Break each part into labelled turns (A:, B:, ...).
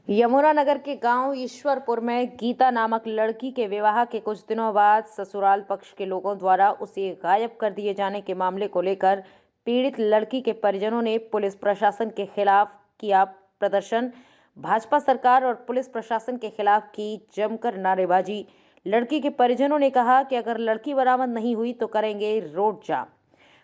A: यमुनानगर के गांव ईश्वरपुर में गीता नामक लड़की के विवाह के कुछ दिनों बाद ससुराल पक्ष के लोगों द्वारा उसे गायब कर दिए जाने के मामले को लेकर पीड़ित लड़की के परिजनों ने पुलिस प्रशासन के खिलाफ किया प्रदर्शन। भाजपा सरकार और पुलिस प्रशासन के खिलाफ की जमकर नारेबाजी। लड़की के परिजनों ने कहा कि अगर लड़की बरामद नहीं हुई तो करेंगे रोड जाम।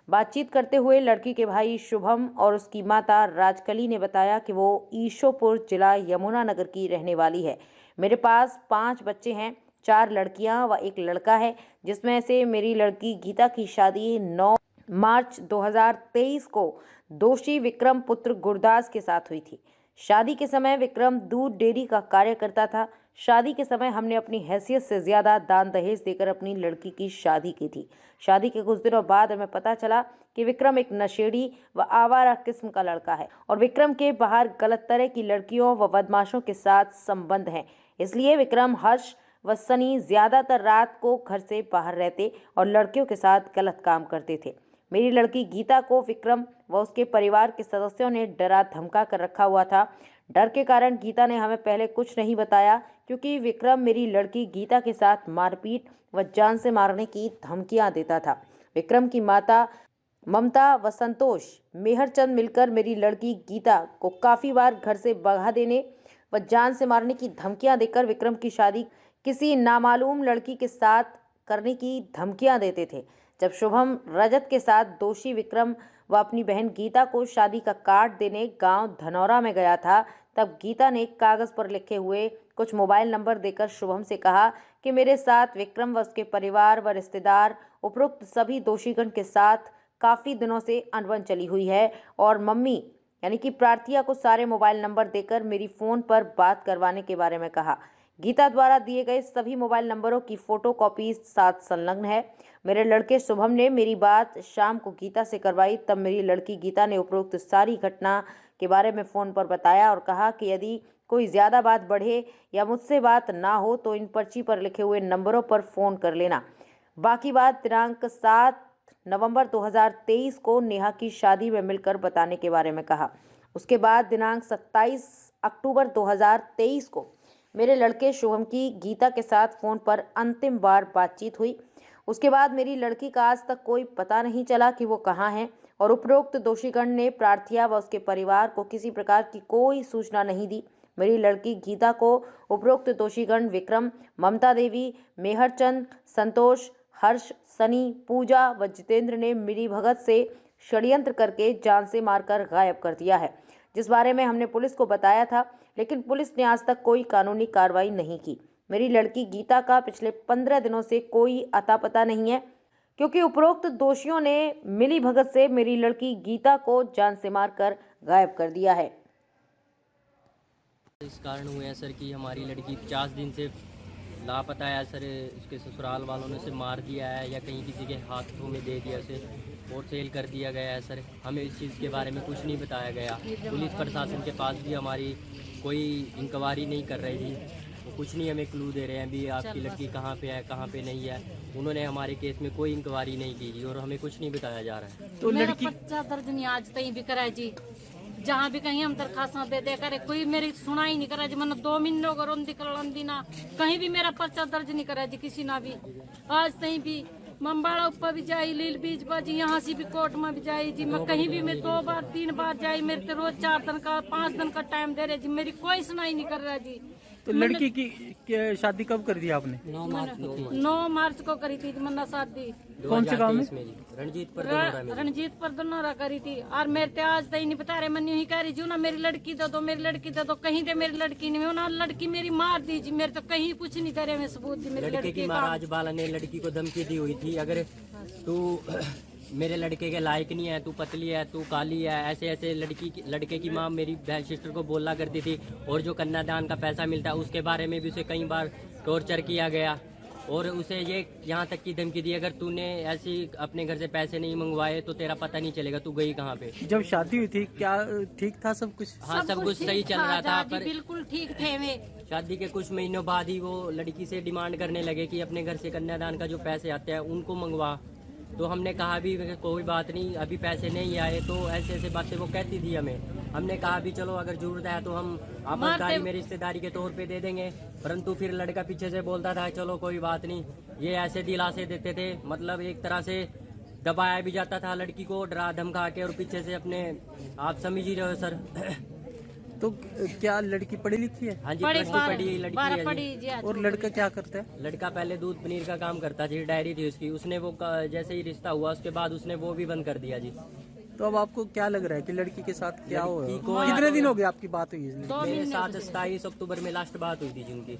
A: बातचीत करते हुए लड़की के भाई शुभम और उसकी माता राजकली ने बताया कि वो ईशोपुर जिला यमुनानगर की रहने वाली है। मेरे पास 5 बच्चे हैं, 4 लड़कियां व 1 लड़का है, जिसमें से मेरी लड़की गीता की शादी 9 मार्च 2023 को दोषी विक्रम पुत्र गुरदास के साथ हुई थी। शादी के समय विक्रम दूध डेयरी का कार्य करता था। शादी के समय हमने अपनी हैसियत से ज्यादा दान दहेज देकर अपनी लड़की की शादी की थी। शादी के कुछ दिनों बाद हमें पता चला कि विक्रम एक नशेड़ी व आवारा किस्म का लड़का है और विक्रम के बाहर गलत तरह की लड़कियों व बदमाशों के साथ संबंध है। इसलिए विक्रम, हर्ष व सनी ज्यादातर रात को घर से बाहर रहते और लड़कियों के साथ गलत काम करते थे। मेरी लड़की गीता को विक्रम व उसके परिवार के सदस्यों ने डरा धमका कर रखा हुआ था। डर के कारण गीता ने हमें पहले कुछ नहीं बताया, क्योंकि विक्रम मेरी लड़की गीता के साथ मारपीट व जान से मारने की धमकियां देता था। विक्रम की माता ममता व संतोष मेहरचंद मिलकर मेरी लड़की गीता को काफी बार घर से भगा देने व जान से मारने की धमकियां देकर विक्रम की शादी किसी नामालूम लड़की के साथ करने की धमकियां देते थे। जब शुभम रजत के साथ दोषी विक्रम व अपनी बहन गीता को शादी का कार्ड देने गांव धनौरा में गया था, तब गीता ने कागज पर लिखे हुए कुछ मोबाइल नंबर देकर शुभम से कहा कि मेरे साथ विक्रम व उसके परिवार व रिश्तेदार उपरोक्त सभी दोषीगण के साथ काफी दिनों से अनबन चली हुई है और मम्मी यानी कि प्रार्थिया को सारे मोबाइल नंबर देकर मेरी फोन पर बात करवाने के बारे में कहा। गीता द्वारा दिए गए सभी मोबाइल नंबरों की फोटो कॉपी साथ संलग्न है। मेरे लड़के शुभम ने मेरी बात शाम को गीता से करवाई, तब मेरी लड़की गीता ने उपरोक्त सारी घटना के बारे में फोन पर बताया और कहा कि यदि कोई ज्यादा बात बढ़े या मुझसे बात ना हो तो इन पर्ची पर लिखे हुए नंबरों पर फोन कर लेना। बाकी बात दिनांक 7 नवंबर 2023 को नेहा की शादी में मिलकर बताने के बारे में कहा। उसके बाद दिनांक 27 अक्टूबर 2023 को मेरे लड़के शुभम की गीता के साथ फोन पर अंतिम बार बातचीत हुई। उसके बाद मेरी लड़की का आज तक कोई पता नहीं चला कि वो कहाँ है और उपरोक्त दोषीगण ने प्रार्थिया व उसके परिवार को किसी प्रकार की कोई सूचना नहीं दी। मेरी लड़की गीता को उपरोक्त दोषीगण विक्रम, ममता देवी, मेहरचंद, संतोष, हर्ष, सनी, पूजा व जितेंद्र ने मिली भगत से षड्यंत्र करके जान से मारकर गायब कर दिया है, जिस बारे में हमने पुलिस को बताया था, लेकिन पुलिस ने आज तक कोई कानूनी कार्रवाई नहीं की। मेरी लड़की गीता का पिछले 15 दिनों से कोई अता पता नहीं है, क्योंकि उपरोक्त दोषियों ने मिली भगत से मेरी लड़की गीता को जान से मारकर गायब कर दिया है।
B: इस कारण हुए हैं सर कि हमारी लड़की 50 दिन से लापता है सर। उसके ससुराल वालों ने उसे मार दिया है या कहीं किसी के हाथों में दे दिया उसे और सेल कर दिया गया है सर। हमें इस चीज़ के बारे में कुछ नहीं बताया गया। पुलिस प्रशासन के पास भी हमारी कोई इंक्वायरी नहीं कर रही थी, वो कुछ नहीं हमें क्लू दे रहे हैं भी आपकी लड़की कहाँ पे है कहाँ पे नहीं है। उन्होंने हमारे केस में कोई इंक्वायरी नहीं की और हमें कुछ नहीं बताया जा रहा है।
C: तो लड़की पर्चा दर्ज नहीं आज तक भी करा जी, जहाँ भी कहीं हम दरखास्त दे करे कोई मेरी सुनाई नहीं करा जी। मैंने 2 महीनों को रोन दिना कहीं भी मेरा पर्चा दर्ज नहीं करा जी किसी ना भी। आज तक भी मम्बाड़ा ऊपर भी जाई, लील बीच बाजी, यहाँ से भी कोर्ट में भी जाई जी। मैं कहीं भी मैं 2 बार 3 बार जाई, मेरे रोज 4 दिन का 5 दिन का टाइम दे रहे जी, मेरी कोई सुनाई नहीं कर रहा जी।
D: तो लड़की की शादी कब कर दी आपने?
C: 9 मार्च को करी थी मैंने शादी।
D: कौन से गांव में?
C: रणजीत पर दोनों करी थी और मेरे ते आज तक नहीं बता रहे। मैं नहीं कह रही जी ना मेरी लड़की दे दो, मेरी लड़की दे दो, कहीं दे मेरी लड़की नहीं ना, लड़की मेरी मार दी जी। मेरे तो कहीं कुछ नहीं दे रहे मैं सबूत जी। मेरी
B: लड़के की महाराज बाला ने लड़की को धमकी दी हुई थी, अगर तू मेरे लड़के के लायक नहीं है, तू पतली है, तू काली है, ऐसे ऐसे लड़के की माँ मेरी बहन सिस्टर को बोला करती थी। और जो कन्यादान का पैसा मिलता है उसके बारे में भी उसे कई बार टॉर्चर किया गया और उसे ये यहाँ तक की धमकी दी, अगर तूने ऐसी अपने घर से पैसे नहीं मंगवाए तो तेरा पता नहीं चलेगा तू गई कहाँ पे।
D: जब शादी हुई थी क्या ठीक था सब कुछ?
B: हाँ, सब कुछ सही चल रहा था, पर
C: बिल्कुल ठीक थे। वे
B: शादी के कुछ महीनों बाद ही वो लड़की से डिमांड करने लगे कि अपने घर से कन्यादान का जो पैसे आते हैं उनको मंगवा। तो हमने कहा भी कोई बात नहीं, अभी पैसे नहीं आए, तो ऐसे ऐसे बातें वो कहती थी हमें। हमने कहा भी चलो अगर जरूरत है तो हम आपातकाली में रिश्तेदारी के तौर पे दे देंगे, परंतु फिर लड़का पीछे से बोलता था चलो कोई बात नहीं। ये ऐसे दिलासे देते थे, मतलब एक तरह से दबाया भी जाता था लड़की को, डरा धमका के, और पीछे से अपने आप समझ ही रहे हो सर।
D: तो क्या लड़की पढ़ी लिखी है?
B: हाँ जी, प्लस 2 पढ़ी लड़की है जी।
D: और लड़का क्या करता है?
B: लड़का पहले दूध पनीर का काम करता जी, डायरी थी उसकी, उसने वो जैसे ही रिश्ता हुआ उसके बाद उसने वो भी बंद कर दिया जी।
D: तो अब आपको क्या लग रहा है कि लड़की के साथ क्या हो?
B: लड़की को
D: कितने दिन हो गए आपकी बात हुई है?
B: मेरे साथ 27 अक्टूबर में लास्ट बात हुई थी जिनकी।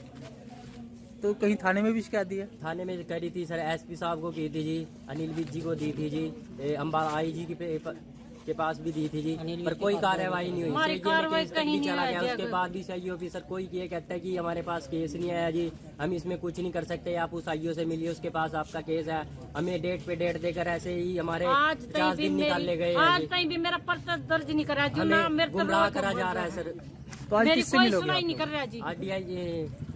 D: तो कहीं थाने में भी शिकायत दी है?
B: थाने में करी थी सर, एसपी साहब को की थी जी, अनिल विज जी को दी थी जी, अम्बाला आईजी के पास भी दी थी जी, पर कोई कार्रवाई नहीं हुई। केस तक भी चला गया, उसके बाद भी सही ऑफिसर कोई ये कहता है कि हमारे पास केस नहीं आया जी, हम इसमें कुछ नहीं कर सकते, आप उस आईओ से मिलिए, उसके पास आपका केस है। हमें डेट पे डेट देकर ऐसे ही हमारे 50 दिन निकाल ले गए।
C: आज तक भी मेरा पर्चा दर्ज नहीं करा जी,
B: हमें गुमराह करा जा रहा है सर।
D: तो आज
C: मेरी
D: किससे
C: कोई
D: मिलोगे
C: सुनाई
D: आप?
C: नहीं कर रहा जी।
B: आज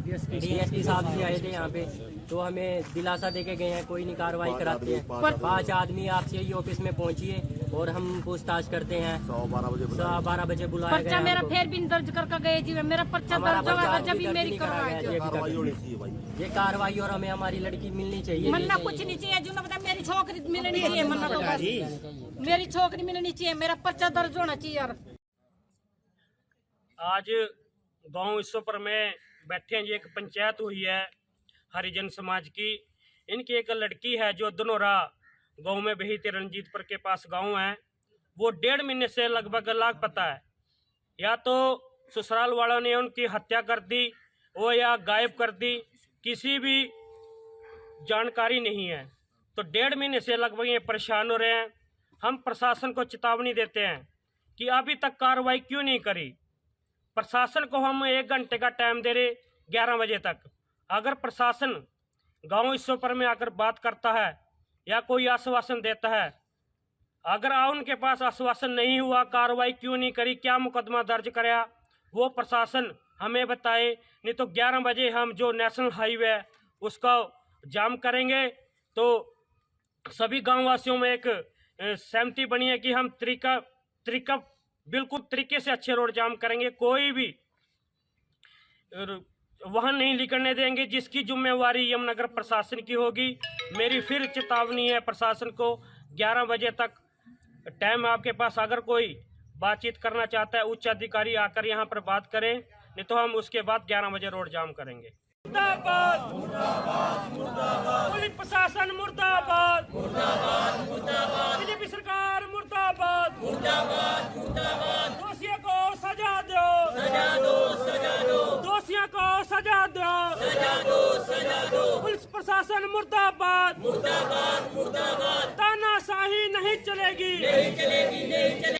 B: डीएसपी साहब जी आए थे यहाँ पे, तो हमें दिलासा देके गए हैं कोई नहीं कार्रवाई कराते हैं। 5 आदमी आप CI ऑफिस में पहुंचिए और हम पूछताछ करते हैं। 12 बजे बुलाया
C: पर्चा
B: गया
C: मेरा
B: हमको।
C: फिर भी दर्ज करके गए जी, मेरा पर्चा
B: हमारा
C: दर्ज
B: पर्चा
C: होगा
B: अभी
C: जब भी
B: दर्ज
C: मेरी
B: नहीं करा
C: करवाए
B: गया
C: जी।
B: जी अभी तक। ये कार्रवाई और हमें हमारी लड़की मिलनी चाहिए।
C: मन्ना कुछ नहीं चाहिए जो, बता मेरी छोकरी मिलनी चाहिए, मन्ना तो बस मेरी छोकरी मिलनी चाहिए, मेरा पर्चा दर्ज होना चाहिए यार।
E: आज गांव ईश्वरपुर में बैठे हैं जी, एक पंचायत हुई है हरिजन समाज की। इनकी एक लड़की है जो धनोरा गांव में बही थी, रंजीतपुर के पास गांव है। वो 1.5 महीने से लगभग लापता है, या तो ससुराल वालों ने उनकी हत्या कर दी वो या गायब कर दी, किसी भी जानकारी नहीं है। तो 1.5 महीने से लगभग ये परेशान हो रहे हैं। हम प्रशासन को चेतावनी देते हैं कि अभी तक कार्रवाई क्यों नहीं करी। प्रशासन को हम 1 घंटे का टाइम दे रहे, 11 बजे तक। अगर प्रशासन गांव ईश्वरपुर में आकर बात करता है या कोई आश्वासन देता है, अगर उनके पास आश्वासन नहीं हुआ, कार्रवाई क्यों नहीं करी, क्या मुकदमा दर्ज कराया, वो प्रशासन हमें बताए। नहीं तो 11 बजे हम जो नेशनल हाईवे है उसका जाम करेंगे। तो सभी गांववासियों में एक सहमति बनी है कि हम तरीका बिल्कुल तरीके से अच्छे रोड जाम करेंगे। कोई भी वाहन नहीं निकलने देंगे, जिसकी जिम्मेवारी यमुनानगर प्रशासन की होगी। मेरी फिर चेतावनी है प्रशासन को, 11 बजे तक टाइम आपके पास। अगर कोई बातचीत करना चाहता है, उच्च अधिकारी आकर यहाँ पर बात करें, नहीं तो हम उसके बाद 11 बजे रोड जाम करेंगे। मुर्दाबाद मुर्दाबाद मुर्दाबाद, पुलिस प्रशासन मुर्दाबाद मुर्दाबाद मुर्दाबाद, बीजेपी सरकार मुर्दाबाद मुर्दाबाद मुर्दाबाद। दोषियों को सजा दो, सजा दो, सजा दो, दोषियों को सजा दो, सजा दो, सजा दो। पुलिस प्रशासन मुर्दाबाद मुर्दाबाद मुर्दाबाद। तानाशाही नहीं चलेगी, नहीं चलेगी, नहीं चलेगी।